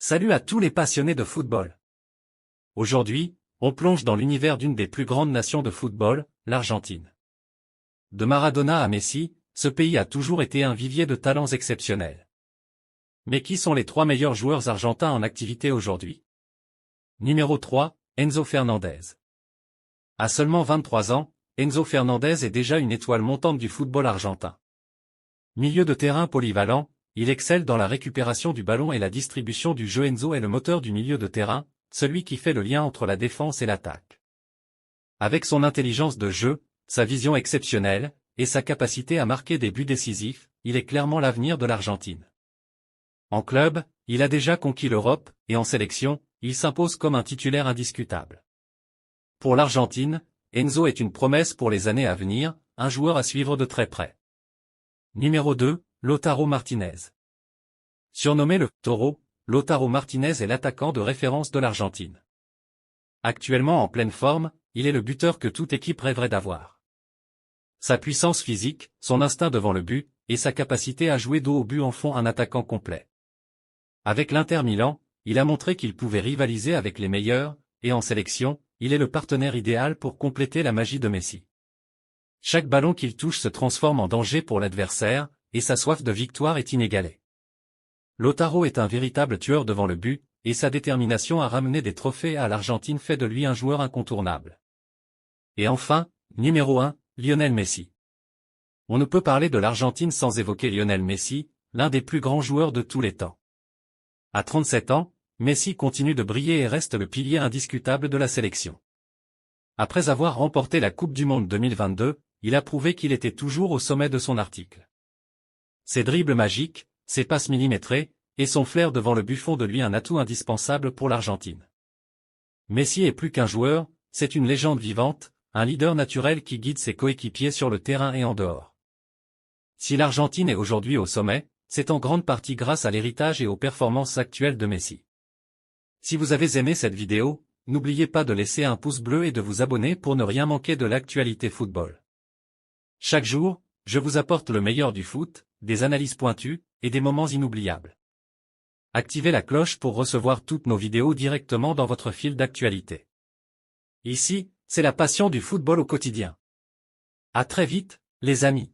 Salut à tous les passionnés de football. Aujourd'hui, on plonge dans l'univers d'une des plus grandes nations de football, l'Argentine. De Maradona à Messi, ce pays a toujours été un vivier de talents exceptionnels. Mais qui sont les trois meilleurs joueurs argentins en activité aujourd'hui? Numéro 3, Enzo Fernandez. À seulement 23 ans, Enzo Fernandez est déjà une étoile montante du football argentin. Milieu de terrain polyvalent, il excelle dans la récupération du ballon et la distribution du jeu. Enzo est le moteur du milieu de terrain, celui qui fait le lien entre la défense et l'attaque. Avec son intelligence de jeu, sa vision exceptionnelle, et sa capacité à marquer des buts décisifs, il est clairement l'avenir de l'Argentine. En club, il a déjà conquis l'Europe, et en sélection, il s'impose comme un titulaire indiscutable. Pour l'Argentine, Enzo est une promesse pour les années à venir, un joueur à suivre de très près. Numéro 2, Lautaro Martinez. Surnommé le Taureau, Lautaro Martinez est l'attaquant de référence de l'Argentine. Actuellement en pleine forme, il est le buteur que toute équipe rêverait d'avoir. Sa puissance physique, son instinct devant le but, et sa capacité à jouer dos au but en font un attaquant complet. Avec l'Inter Milan, il a montré qu'il pouvait rivaliser avec les meilleurs, et en sélection, il est le partenaire idéal pour compléter la magie de Messi. Chaque ballon qu'il touche se transforme en danger pour l'adversaire, et sa soif de victoire est inégalée. Lautaro est un véritable tueur devant le but, et sa détermination à ramener des trophées à l'Argentine fait de lui un joueur incontournable. Et enfin, numéro 1, Lionel Messi. On ne peut parler de l'Argentine sans évoquer Lionel Messi, l'un des plus grands joueurs de tous les temps. À 37 ans, Messi continue de briller et reste le pilier indiscutable de la sélection. Après avoir remporté la Coupe du Monde 2022, il a prouvé qu'il était toujours au sommet de son article. Ses dribbles magiques, ses passes millimétrées, et son flair devant le but font de lui un atout indispensable pour l'Argentine. Messi est plus qu'un joueur, c'est une légende vivante, un leader naturel qui guide ses coéquipiers sur le terrain et en dehors. Si l'Argentine est aujourd'hui au sommet, c'est en grande partie grâce à l'héritage et aux performances actuelles de Messi. Si vous avez aimé cette vidéo, n'oubliez pas de laisser un pouce bleu et de vous abonner pour ne rien manquer de l'actualité football. Chaque jour, je vous apporte le meilleur du foot, des analyses pointues, et des moments inoubliables. Activez la cloche pour recevoir toutes nos vidéos directement dans votre fil d'actualité. Ici, c'est la passion du football au quotidien. À très vite, les amis.